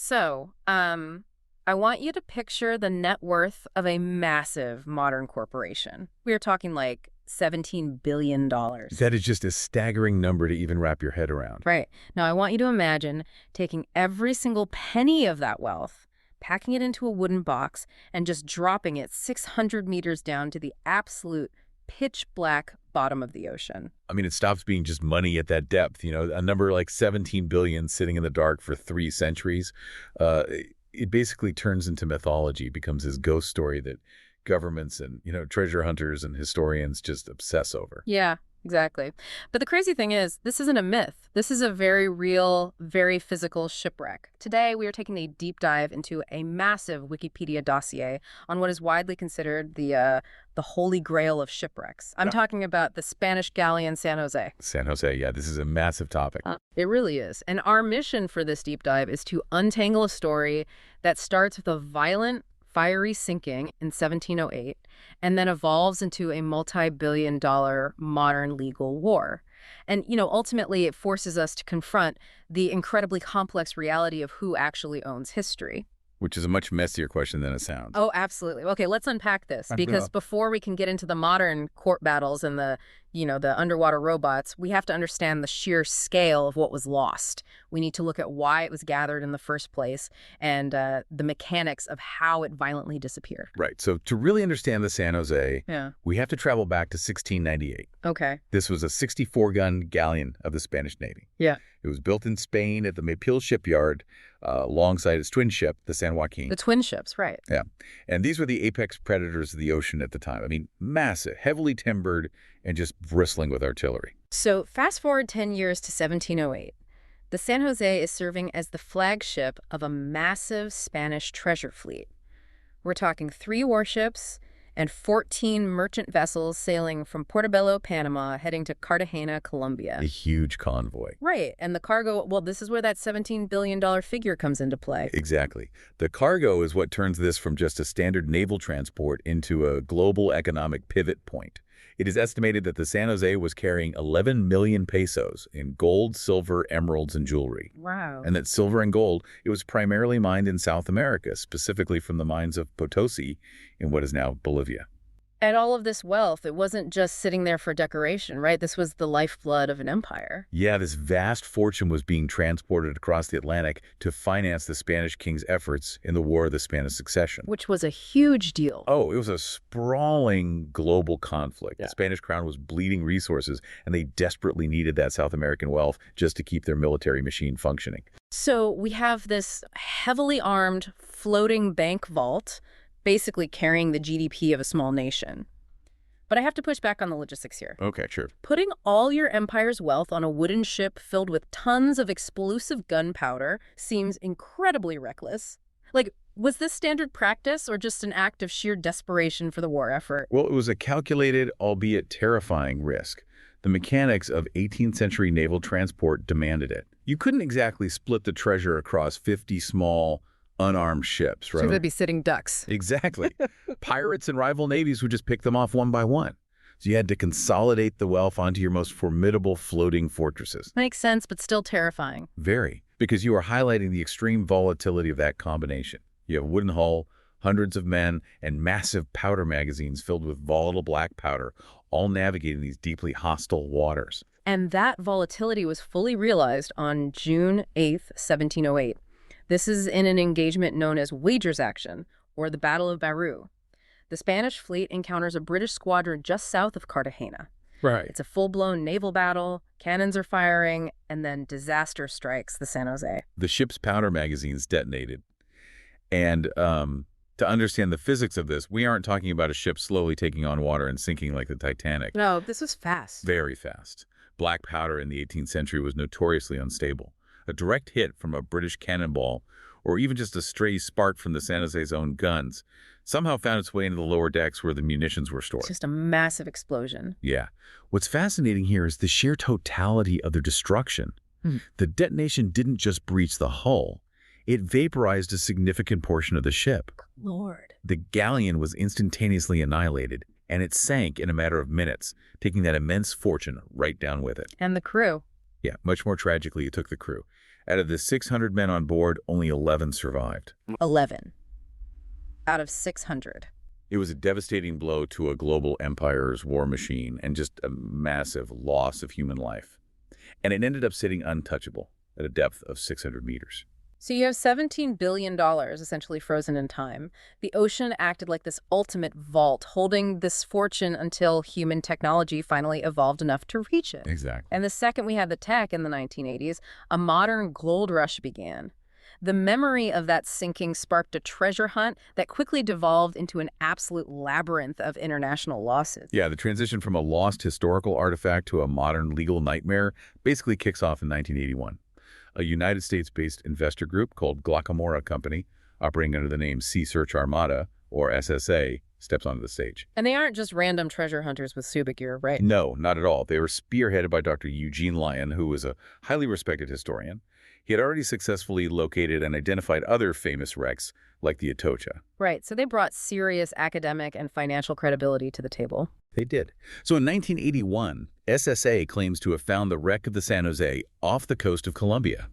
So, I want you to picture the net worth of a massive modern corporation. We are talking like $17 billion. That is just a staggering number to even wrap your head around. Right. Now, I want you to imagine taking every single penny of that wealth, packing it into a wooden box, and just dropping it 600 meters down to the absolute pitch black bottom of the ocean. I mean, it stops being just money at that depth. You know, a number like 17 billion sitting in the dark for 3 centuries. It basically turns into mythology, becomes this ghost story that governments and, treasure hunters and historians just obsess over. Yeah, exactly. But the crazy thing is, this isn't a myth. This is a very real, very physical shipwreck. Today, we are taking a deep dive into a massive Wikipedia dossier on what is widely considered the holy grail of shipwrecks. I'm talking about the Spanish galleon San Jose. San Jose, yeah, this is a massive topic. It really is. And our mission for this deep dive is to untangle a story that starts with a violent, fiery sinking in 1708 and then evolves into a multi-billion-dollar modern legal war. And, ultimately it forces us to confront the incredibly complex reality of who actually owns history. Which is a much messier question than it sounds. Oh, absolutely. Okay, let's unpack this, because before we can get into the modern court battles and the underwater robots, we have to understand the sheer scale of what was lost. We need to look at why it was gathered in the first place and the mechanics of how it violently disappeared. Right. So to really understand the San Jose, we have to travel back to 1698. Okay. This was a 64-gun galleon of the Spanish Navy. Yeah. It was built in Spain at the Maypil shipyard alongside its twin ship, the San Joaquin. The twin ships, right. Yeah. And these were the apex predators of the ocean at the time. I mean, massive, heavily timbered, and just bristling with artillery. So fast forward 10 years to 1708. The San Jose is serving as the flagship of a massive Spanish treasure fleet. We're talking 3 warships and 14 merchant vessels sailing from Portobello, Panama, heading to Cartagena, Colombia. A huge convoy. Right. And the cargo, well, this is where that $17 billion figure comes into play. Exactly. The cargo is what turns this from just a standard naval transport into a global economic pivot point. It is estimated that the San Jose was carrying 11 million pesos in gold, silver, emeralds, and jewelry. Wow. And that silver and gold, it was primarily mined in South America, specifically from the mines of Potosi in what is now Bolivia. And all of this wealth, it wasn't just sitting there for decoration, right? This was the lifeblood of an empire. Yeah, this vast fortune was being transported across the Atlantic to finance the Spanish king's efforts in the War of the Spanish Succession. Which was a huge deal. Oh, it was a sprawling global conflict. Yeah. The Spanish crown was bleeding resources, and they desperately needed that South American wealth just to keep their military machine functioning. So we have this heavily armed floating bank vault, basically carrying the GDP of a small nation. But I have to push back on the logistics here. Okay, sure. Putting all your empire's wealth on a wooden ship filled with tons of explosive gunpowder seems incredibly reckless. Like, was this standard practice or just an act of sheer desperation for the war effort? Well, it was a calculated, albeit terrifying, risk. The mechanics of 18th century naval transport demanded it. You couldn't exactly split the treasure across 50 small, unarmed ships, right? So they'd be sitting ducks. Exactly. Pirates and rival navies would just pick them off one by one. So you had to consolidate the wealth onto your most formidable floating fortresses. Makes sense, but still terrifying. Very, because you are highlighting the extreme volatility of that combination. You have a wooden hull, hundreds of men, and massive powder magazines filled with volatile black powder, all navigating these deeply hostile waters. And that volatility was fully realized on June 8th, 1708. This is in an engagement known as Wagers Action, or the Battle of Baru. The Spanish fleet encounters a British squadron just south of Cartagena. Right. It's a full-blown naval battle, cannons are firing, and then disaster strikes the San Jose. The ship's powder magazines detonated. And to understand the physics of this, we aren't talking about a ship slowly taking on water and sinking like the Titanic. No, this was fast. Very fast. Black powder in the 18th century was notoriously unstable. A direct hit from a British cannonball, or even just a stray spark from the San Jose's own guns, somehow found its way into the lower decks where the munitions were stored. It's just a massive explosion. Yeah. What's fascinating here is the sheer totality of their destruction. The detonation didn't just breach the hull. It vaporized a significant portion of the ship. Lord. The galleon was instantaneously annihilated, and it sank in a matter of minutes, taking that immense fortune right down with it. And the crew. Yeah, much more tragically, it took the crew. Out of the 600 men on board, only 11 survived. 11 out of 600. It was a devastating blow to a global empire's war machine and just a massive loss of human life. And it ended up sitting untouchable at a depth of 600 meters. So you have $17 billion essentially frozen in time. The ocean acted like this ultimate vault, holding this fortune until human technology finally evolved enough to reach it. Exactly. And the second we had the tech in the 1980s, a modern gold rush began. The memory of that sinking sparked a treasure hunt that quickly devolved into an absolute labyrinth of international lawsuits. Yeah, the transition from a lost historical artifact to a modern legal nightmare basically kicks off in 1981. A United States-based investor group called Glaucomora Company, operating under the name Sea Search Armada, or SSA, steps onto the stage. And they aren't just random treasure hunters with scuba gear, right? No, not at all. They were spearheaded by Dr. Eugene Lyon, who was a highly respected historian. He had already successfully located and identified other famous wrecks, like the Atocha. Right, so they brought serious academic and financial credibility to the table. They did. So in 1981, SSA claims to have found the wreck of the San Jose off the coast of Colombia.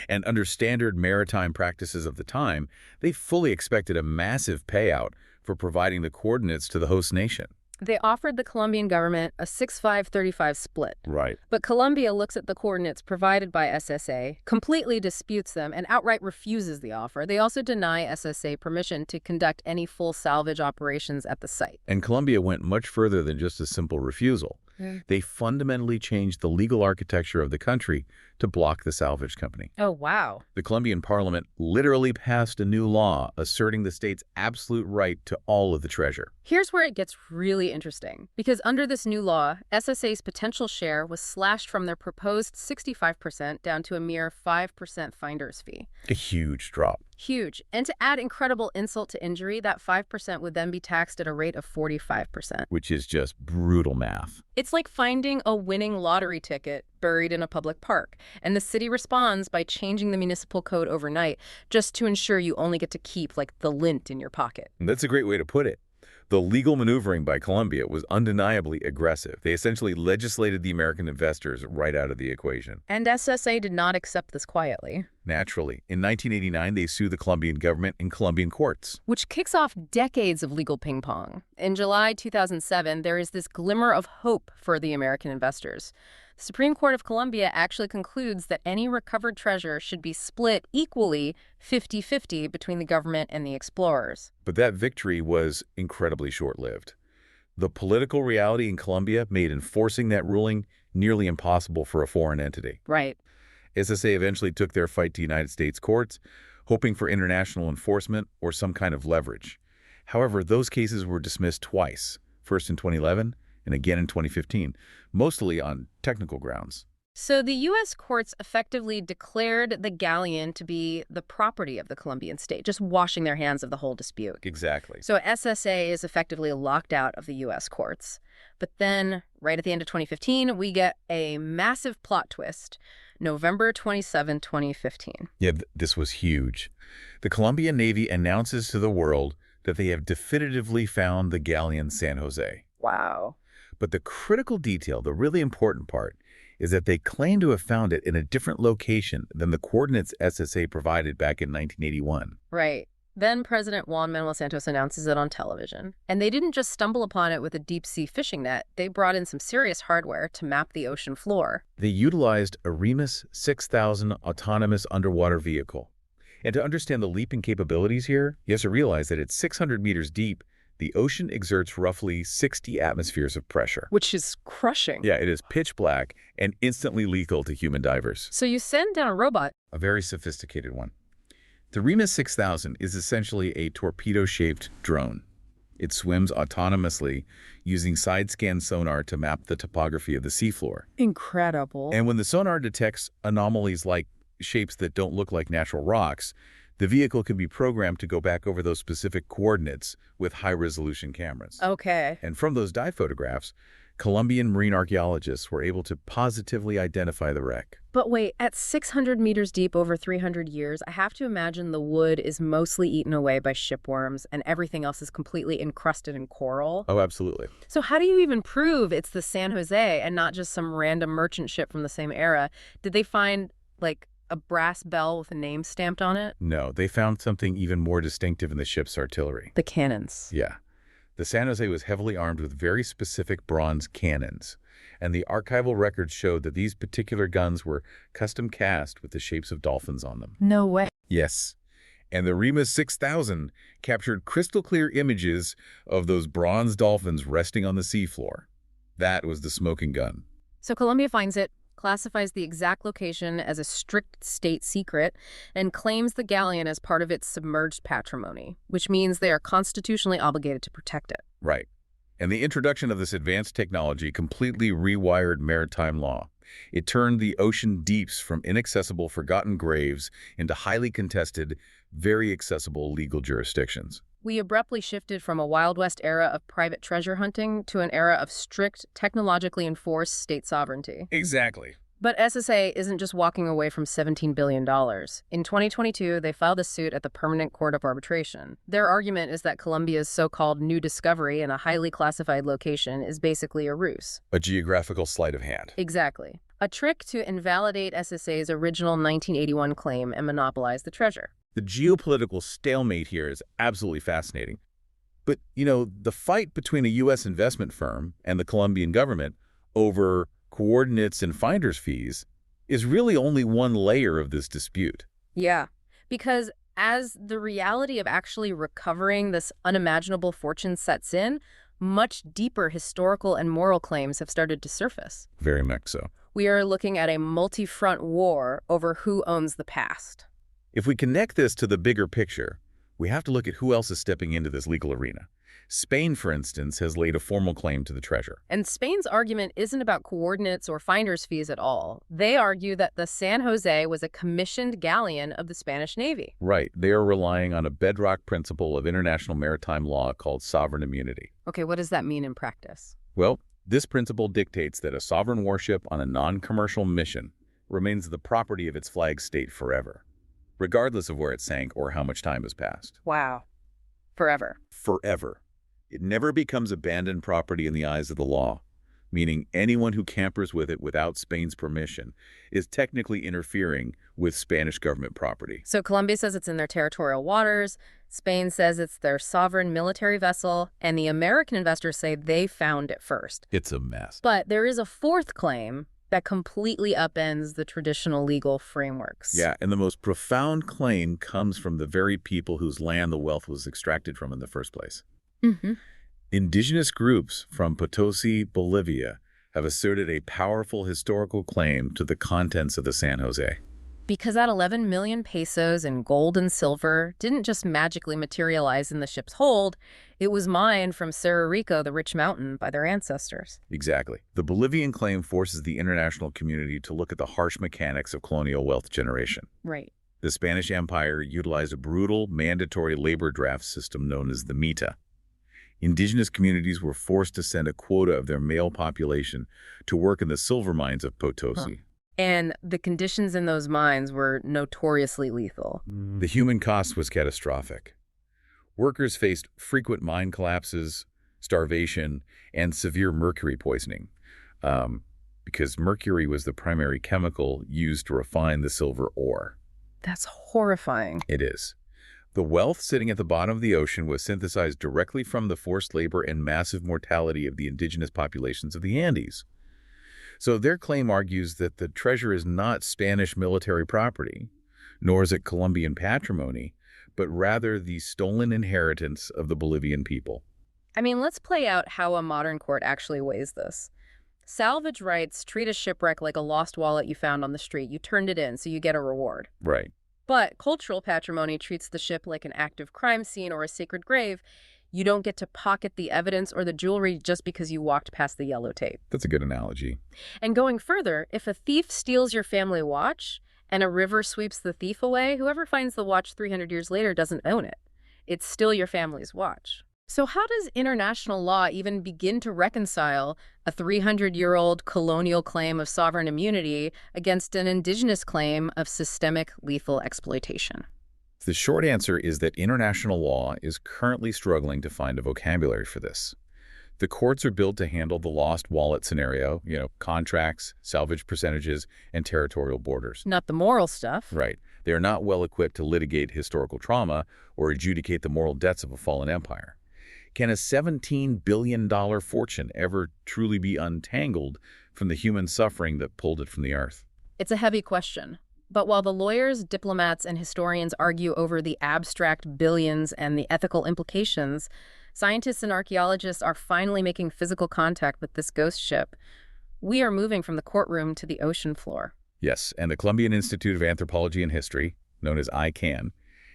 And under standard maritime practices of the time, they fully expected a massive payout for providing the coordinates to the host nation. They offered the Colombian government a 6-5-35 split. Right. But Colombia looks at the coordinates provided by SSA, completely disputes them, and outright refuses the offer. They also deny SSA permission to conduct any full salvage operations at the site. And Colombia went much further than just a simple refusal. They fundamentally changed the legal architecture of the country to block the salvage company. Oh, wow. The Colombian parliament literally passed a new law asserting the state's absolute right to all of the treasure. Here's where it gets really interesting. Because under this new law, SSA's potential share was slashed from their proposed 65% down to a mere 5% finder's fee. A huge drop. Huge. And to add incredible insult to injury, that 5% would then be taxed at a rate of 45%. Which is just brutal math. It's like finding a winning lottery ticket buried in a public park. And the city responds by changing the municipal code overnight just to ensure you only get to keep, like, the lint in your pocket. And that's a great way to put it. The legal maneuvering by Colombia was undeniably aggressive. They essentially legislated the American investors right out of the equation. And SSA did not accept this quietly. Naturally, in 1989, they sued the Colombian government in Colombian courts. Which kicks off decades of legal ping pong. In July 2007, there is this glimmer of hope for the American investors. The Supreme Court of Colombia actually concludes that any recovered treasure should be split equally 50-50 between the government and the explorers. But that victory was incredibly short-lived. The political reality in Colombia made enforcing that ruling nearly impossible for a foreign entity. Right. SSA eventually took their fight to United States courts, hoping for international enforcement or some kind of leverage. However, those cases were dismissed twice, first in 2011 and again in 2015, mostly on technical grounds. So the U.S. courts effectively declared the galleon to be the property of the Colombian state, just washing their hands of the whole dispute. Exactly. So SSA is effectively locked out of the U.S. courts. But then, right at the end of 2015, we get a massive plot twist. November 27, 2015. Yeah, this was huge. The Colombian Navy announces to the world that they have definitively found the galleon San Jose. Wow. But the critical detail, the really important part, is that they claim to have found it in a different location than the coordinates SSA provided back in 1981. Right. Then President Juan Manuel Santos announces it on television. And they didn't just stumble upon it with a deep-sea fishing net. They brought in some serious hardware to map the ocean floor. They utilized a REMUS 6000 autonomous underwater vehicle. And to understand the leaping capabilities here, you have to realize that at 600 meters deep, the ocean exerts roughly 60 atmospheres of pressure. Which is crushing. Yeah, it is pitch black and instantly lethal to human divers. So you send down a robot. A very sophisticated one. The REMUS 6000 is essentially a torpedo-shaped drone. It swims autonomously using side-scan sonar to map the topography of the seafloor. Incredible. And when the sonar detects anomalies like shapes that don't look like natural rocks, the vehicle can be programmed to go back over those specific coordinates with high-resolution cameras. Okay. And from those dive photographs, Colombian marine archaeologists were able to positively identify the wreck. But wait, at 600 meters deep over 300 years, I have to imagine the wood is mostly eaten away by shipworms and everything else is completely encrusted in coral. Oh, absolutely. So how do you even prove it's the San Jose and not just some random merchant ship from the same era? Did they find, like, a brass bell with a name stamped on it? No, they found something even more distinctive in the ship's artillery. The cannons. Yeah. The San Jose was heavily armed with very specific bronze cannons, and the archival records showed that these particular guns were custom cast with the shapes of dolphins on them. No way. Yes. And the Remus 6000 captured crystal-clear images of those bronze dolphins resting on the seafloor. That was the smoking gun. So Colombia finds it, classifies the exact location as a strict state secret, and claims the galleon as part of its submerged patrimony, which means they are constitutionally obligated to protect it. Right. And the introduction of this advanced technology completely rewired maritime law. It turned the ocean deeps from inaccessible, forgotten graves into highly contested, very accessible legal jurisdictions. We abruptly shifted from a Wild West era of private treasure hunting to an era of strict, technologically enforced state sovereignty. Exactly. But SSA isn't just walking away from $17 billion. In 2022, they filed a suit at the Permanent Court of Arbitration. Their argument is that Colombia's so-called new discovery in a highly classified location is basically a ruse. A geographical sleight of hand. Exactly. A trick to invalidate SSA's original 1981 claim and monopolize the treasure. The geopolitical stalemate here is absolutely fascinating. But, the fight between a U.S. investment firm and the Colombian government over coordinates and finder's fees is really only one layer of this dispute. Yeah, because as the reality of actually recovering this unimaginable fortune sets in, much deeper historical and moral claims have started to surface. Very much so. We are looking at a multi-front war over who owns the past. If we connect this to the bigger picture, we have to look at who else is stepping into this legal arena. Spain, for instance, has laid a formal claim to the treasure. And Spain's argument isn't about coordinates or finder's fees at all. They argue that the San Jose was a commissioned galleon of the Spanish Navy. Right. They are relying on a bedrock principle of international maritime law called sovereign immunity. Okay, what does that mean in practice? Well, this principle dictates that a sovereign warship on a non-commercial mission remains the property of its flag state forever, regardless of where it sank or how much time has passed. Wow. Forever. Forever. It never becomes abandoned property in the eyes of the law, meaning anyone who tampers with it without Spain's permission is technically interfering with Spanish government property. So Colombia says it's in their territorial waters, Spain says it's their sovereign military vessel, and the American investors say they found it first. It's a mess. But there is a fourth claim that completely upends the traditional legal frameworks. Yeah, and the most profound claim comes from the very people whose land the wealth was extracted from in the first place. Mm-hmm. Indigenous groups from Potosi, Bolivia, have asserted a powerful historical claim to the contents of the San Jose. Because that 11 million pesos in gold and silver didn't just magically materialize in the ship's hold, it was mined from Cerro Rico, the rich mountain, by their ancestors. Exactly. The Bolivian claim forces the international community to look at the harsh mechanics of colonial wealth generation. Right. The Spanish Empire utilized a brutal, mandatory labor draft system known as the mita. Indigenous communities were forced to send a quota of their male population to work in the silver mines of Potosi. And the conditions in those mines were notoriously lethal. The human cost was catastrophic. Workers faced frequent mine collapses, starvation, and severe mercury poisoning, because mercury was the primary chemical used to refine the silver ore. That's horrifying. It is. The wealth sitting at the bottom of the ocean was synthesized directly from the forced labor and massive mortality of the indigenous populations of the Andes. So their claim argues that the treasure is not Spanish military property, nor is it Colombian patrimony, but rather the stolen inheritance of the Bolivian people. I mean, let's play out how a modern court actually weighs this. Salvage rights treat a shipwreck like a lost wallet you found on the street. You turned it in, so you get a reward. Right. But cultural patrimony treats the ship like an active crime scene or a sacred grave. You don't get to pocket the evidence or the jewelry just because you walked past the yellow tape. That's a good analogy. And going further, if a thief steals your family watch and a river sweeps the thief away, whoever finds the watch 300 years later doesn't own it. It's still your family's watch. So how does international law even begin to reconcile a 300-year-old colonial claim of sovereign immunity against an indigenous claim of systemic lethal exploitation? The short answer is that international law is currently struggling to find a vocabulary for this. The courts are built to handle the lost wallet scenario, contracts, salvage percentages, and territorial borders. Not the moral stuff. Right. They are not well equipped to litigate historical trauma or adjudicate the moral debts of a fallen empire. Can a $17 billion fortune ever truly be untangled from the human suffering that pulled it from the earth? It's a heavy question. But while the lawyers, diplomats, and historians argue over the abstract billions and the ethical implications, scientists and archaeologists are finally making physical contact with this ghost ship. We are moving from the courtroom to the ocean floor. Yes, and the Colombian Institute of Anthropology and History, known as ICANN,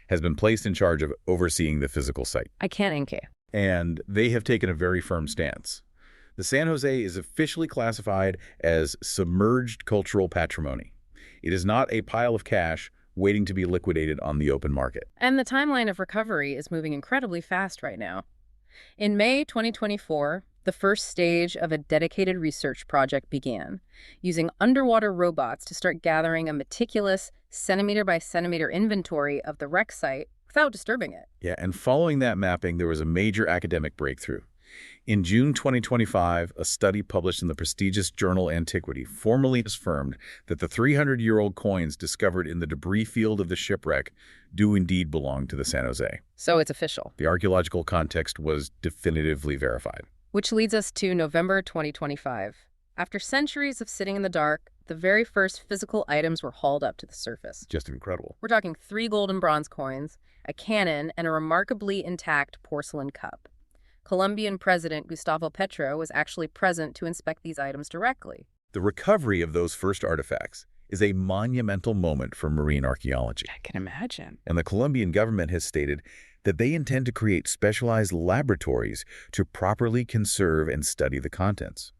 has been placed in charge of overseeing the physical site. ICANN. And they have taken a very firm stance. The San Jose is officially classified as submerged cultural patrimony. It is not a pile of cash waiting to be liquidated on the open market. And the timeline of recovery is moving incredibly fast right now. In May 2024, the first stage of a dedicated research project began, using underwater robots to start gathering a meticulous centimeter-by-centimeter inventory of the wreck site without disturbing it. Yeah, and following that mapping, there was a major academic breakthrough. In June 2025, a study published in the prestigious journal Antiquity formally affirmed that the 300-year-old coins discovered in the debris field of the shipwreck do indeed belong to the San Jose. So it's official. The archaeological context was definitively verified. Which leads us to November 2025. After centuries of sitting in the dark, the very first physical items were hauled up to the surface. Just incredible. We're talking 3 gold and bronze coins, a cannon, and a remarkably intact porcelain cup. Colombian President Gustavo Petro was actually present to inspect these items directly. The recovery of those first artifacts is a monumental moment for marine archaeology. I can imagine. And the Colombian government has stated that they intend to create specialized laboratories to properly conserve and study the contents.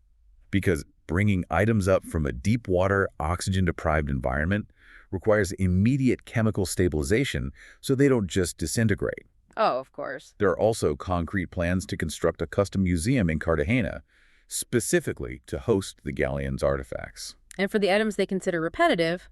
Because bringing items up from a deep water, oxygen-deprived environment requires immediate chemical stabilization so they don't just disintegrate. Oh, of course. There are also concrete plans to construct a custom museum in Cartagena, specifically to host the galleon's artifacts. And for the items they consider repetitive,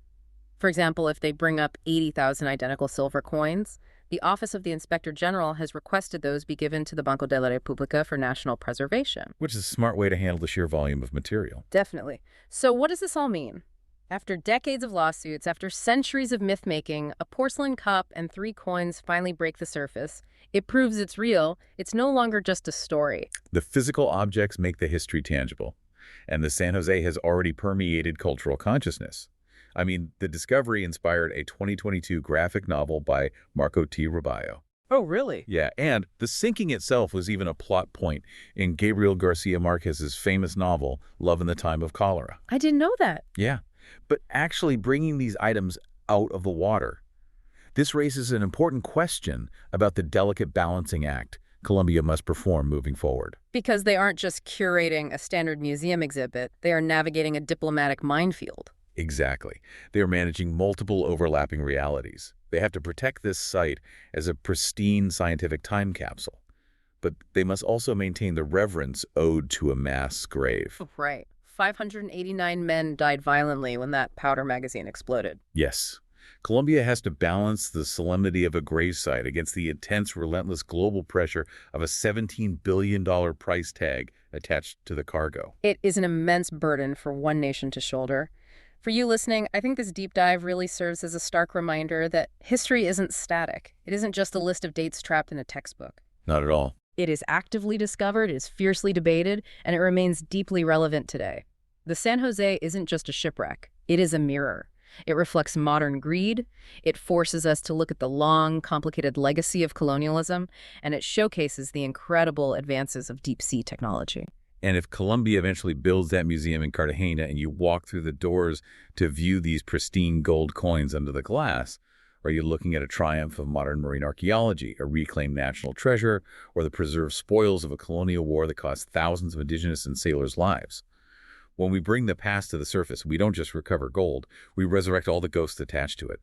for example, if they bring up 80,000 identical silver coins, the Office of the Inspector General has requested those be given to the Banco de la República for national preservation. Which is a smart way to handle the sheer volume of material. Definitely. So what does this all mean? After decades of lawsuits, after centuries of myth-making, a porcelain cup and 3 coins finally break the surface. It proves it's real. It's no longer just a story. The physical objects make the history tangible, and the San Jose has already permeated cultural consciousness. I mean, the discovery inspired a 2022 graphic novel by Marco T. Rubio. Oh, really? Yeah, and the sinking itself was even a plot point in Gabriel Garcia Marquez's famous novel, Love in the Time of Cholera. I didn't know that. Yeah, but actually bringing these items out of the water, this raises an important question about the delicate balancing act Colombia must perform moving forward. Because they aren't just curating a standard museum exhibit, they are navigating a diplomatic minefield. Exactly. They are managing multiple overlapping realities. They have to protect this site as a pristine scientific time capsule, but they must also maintain the reverence owed to a mass grave. Right. 589 men died violently when that powder magazine exploded. Yes. Colombia has to balance the solemnity of a gravesite against the intense, relentless global pressure of a $17 billion price tag attached to the cargo. It is an immense burden for one nation to shoulder. For you listening, I think this deep dive really serves as a stark reminder that history isn't static. It isn't just a list of dates trapped in a textbook. Not at all. It is actively discovered, it is fiercely debated, and it remains deeply relevant today. The San Jose isn't just a shipwreck. It is a mirror. It reflects modern greed, it forces us to look at the long, complicated legacy of colonialism, and it showcases the incredible advances of deep-sea technology. And if Colombia eventually builds that museum in Cartagena and you walk through the doors to view these pristine gold coins under the glass, are you looking at a triumph of modern marine archaeology, a reclaimed national treasure, or the preserved spoils of a colonial war that cost thousands of indigenous and sailors' lives? When we bring the past to the surface, we don't just recover gold, we resurrect all the ghosts attached to it.